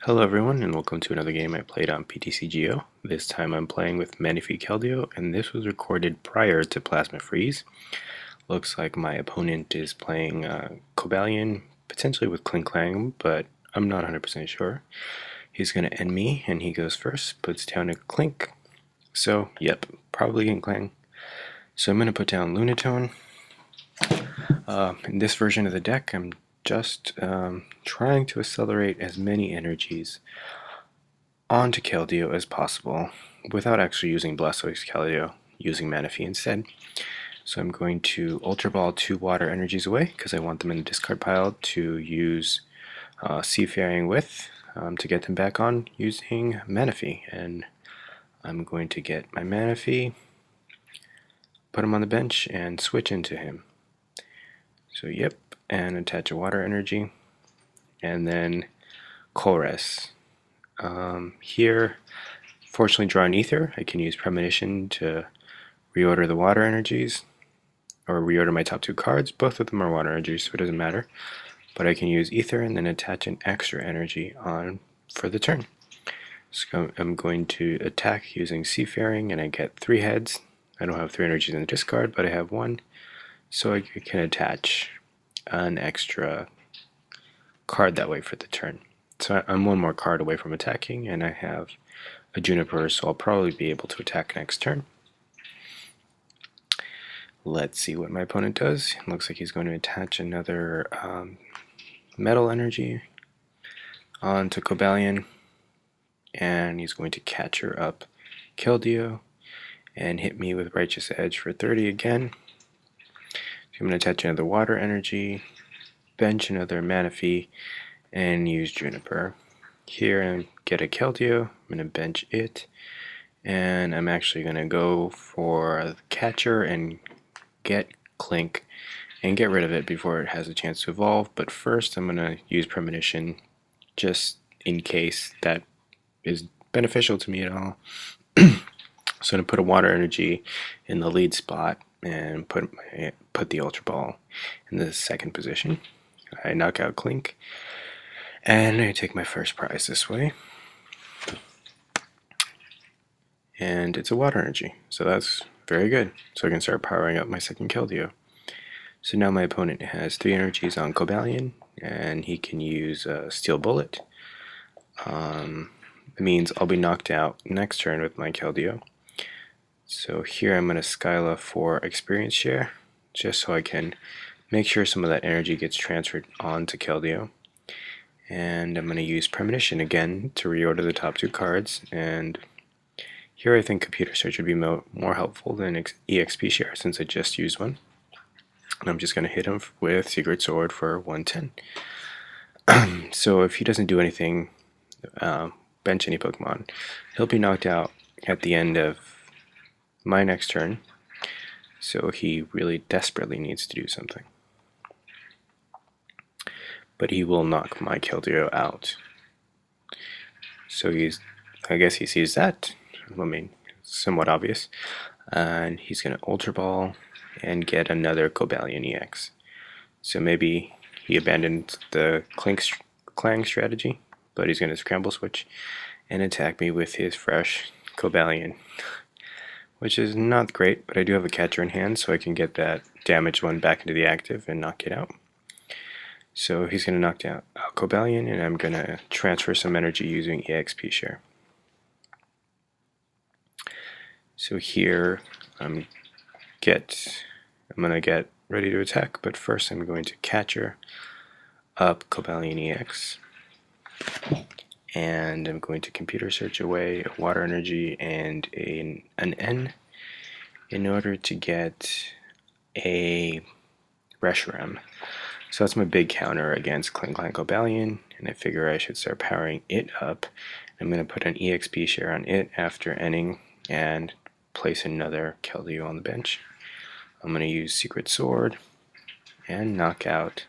Hello everyone and welcome to another game I played on PTCGO. This time I'm playing with Manaphy Keldeo and this was recorded prior to Plasma Freeze. Looks like my opponent is playing Cobalion, potentially with Klinklang, but I'm not 100% sure. He's going to end me and he goes first, puts down a Klink. So, yep, probably Klinklang. So I'm going to put down Lunatone. In this version of the deck, I'm just trying to accelerate as many energies onto Keldeo as possible without actually using Blastoise Keldeo, using Manaphy instead. So I'm going to Ultra Ball 2 water energies away because I want them in the discard pile to use Seafaring with to get them back on using Manaphy. And I'm going to get my Manaphy, put him on the bench, and switch into him. So yep, and attach a water energy, and then Chorus. Here, fortunately, draw an Ether. I can use Premonition to reorder the water energies, or reorder my top two cards. Both of them are water energies, so it doesn't matter. But I can use Ether and then attach an extra energy on for the turn. So I'm going to attack using Seafaring, and I get 3 heads. I don't have 3 energies in the discard, but I have 1. So I can attach an extra card that way for the turn. So I'm 1 more card away from attacking, and I have a Juniper, so I'll probably be able to attack next turn. Let's see what my opponent does. It looks like he's going to attach another metal energy onto Cobalion, and he's going to catcher up Keldeo and hit me with Righteous Edge for 30 again. So I'm going to attach another water energy, bench another Manaphy, and use Juniper. Here and get a Keldeo. I'm going to bench it, and I'm actually going to go for the catcher and get Klink and get rid of it before it has a chance to evolve. But first I'm going to use Premonition just in case that is beneficial to me at all. So I'm going to put a water energy in the lead spot and put the Ultra Ball in the second position. I knock out Klink, and I take my first prize this way. And it's a water energy, so that's very good. So I can start powering up my second Keldeo. So now my opponent has 3 energies on Cobalion, and he can use Steel Bullet. It means I'll be knocked out next turn with my Keldeo. So here I'm going to Skyla for experience share, just so I can make sure some of that energy gets transferred onto Keldeo. And I'm going to use Premonition again to reorder the top 2 cards, and here I think Computer Search would be more helpful than EXP share since I just used one. And I'm just going to hit him with Secret Sword for 110. So if he doesn't do anything, bench any Pokemon, he'll be knocked out at the end of my next turn. So he really desperately needs to do something. But he will knock my Keldeo out. So I guess he sees that. I mean, somewhat obvious. And he's going to Ultra Ball and get another Cobalion EX. So maybe he abandoned the Klinklang strategy, but he's going to Scramble Switch and attack me with his fresh Cobalion, which is not great, but I do have a catcher in hand, so I can get that damaged one back into the active and knock it out. So he's going to knock out Cobalion, and I'm going to transfer some energy using EXP share. So here I'm going to get ready to attack, but first I'm going to catcher up Cobalion EX, and I'm going to Computer Search away a water energy and an N in order to get a Reshiram. So that's my big counter against Klinklang Cobalion, and I figure I should start powering it up. I'm going to put an EXP share on it after ending and place another Keldeo on the bench. I'm going to use Secret Sword and knock out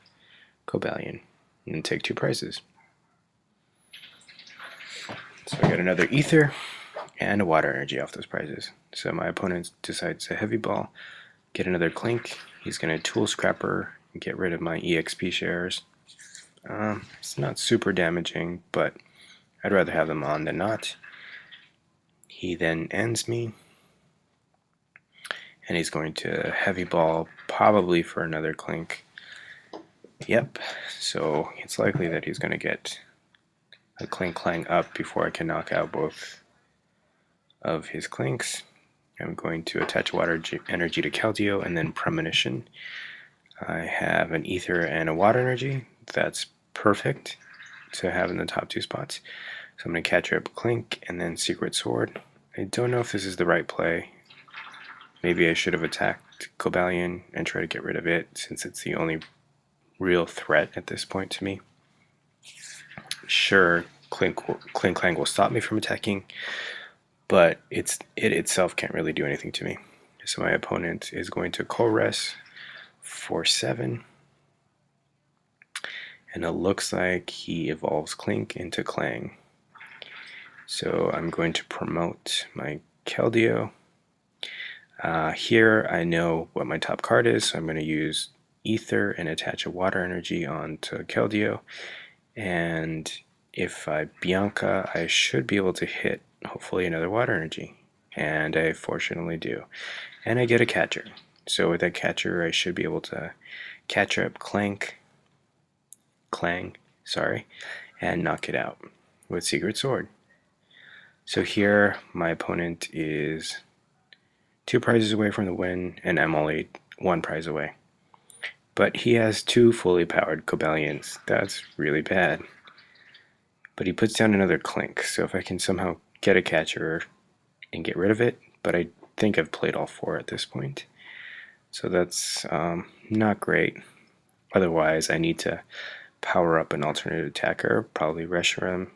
Cobalion and take 2 prizes. So I got another Ether and a water energy off those prizes. So my opponent decides to Heavy Ball, get another Klink. He's going to Tool Scrapper and get rid of my EXP shares. It's not super damaging, but I'd rather have them on than not. He then ends me, and he's going to heavy ball, probably for another Klink. Yep, so it's likely that he's going to get a Klinklang up before I can knock out both of his Klinks. I'm going to attach water energy to Keldeo and then Premonition. I have an Ether and a water energy. That's perfect to have in the top two spots. So I'm going to catch up Klink and then Secret Sword. I don't know if this is the right play. Maybe I should have attacked Cobalion and try to get rid of it, since it's the only real threat at this point to me. Sure, Klinklang will stop me from attacking, but it itself can't really do anything to me. So my opponent is going to Res for 7, and it looks like he evolves Klink into Klang. So I'm going to promote my Keldeo. Here I know what my top card is, so I'm going to use Ether and attach a water energy onto Keldeo. And if I Bianca, I should be able to hit, hopefully, another water energy. And I fortunately do. And I get a catcher. So with that catcher, I should be able to catch up Klang, and knock it out with Secret Sword. So here, my opponent is 2 prizes away from the win, and I'm only 1 prize away. But he has 2 fully powered Cobalions. That's really bad. But he puts down another Klink, so if I can somehow get a catcher and get rid of it, but I think I've played all 4 at this point. So that's not great. Otherwise, I need to power up an alternate attacker, probably Reshiram,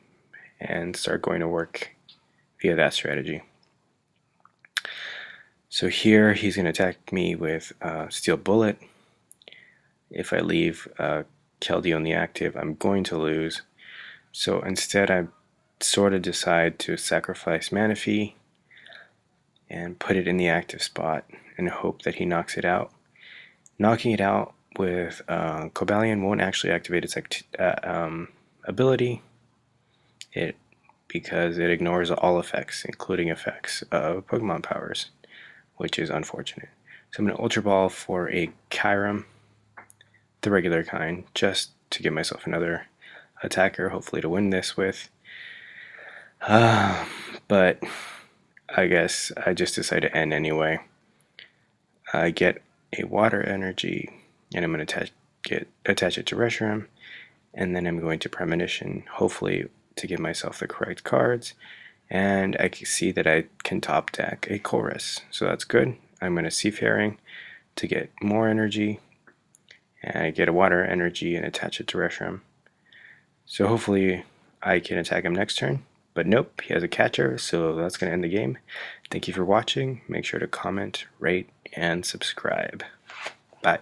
and start going to work via that strategy. So here he's going to attack me with Steel Bullet. If I leave Keldeo on the active, I'm going to lose. So instead I sort of decide to sacrifice Manaphy and put it in the active spot and hope that he knocks it out. Knocking it out with Cobalion won't actually activate its ability, because it ignores all effects, including effects of Pokemon powers, which is unfortunate. So I'm going to Ultra Ball for a Kyurem, the regular kind, just to give myself another attacker, hopefully to win this with. But I guess I just decide to end anyway. I get a water energy, and I'm going to attach it to Reshiram, and then I'm going to Premonition, hopefully to give myself the correct cards, and I can see that I can top deck a Chorus, so that's good. I'm going to Seafaring to get more energy, and I get a water energy and attach it to Reshiram. So hopefully I can attack him next turn, but nope, he has a catcher, so that's going to end the game. Thank you for watching. Make sure to comment, rate, and subscribe. Bye.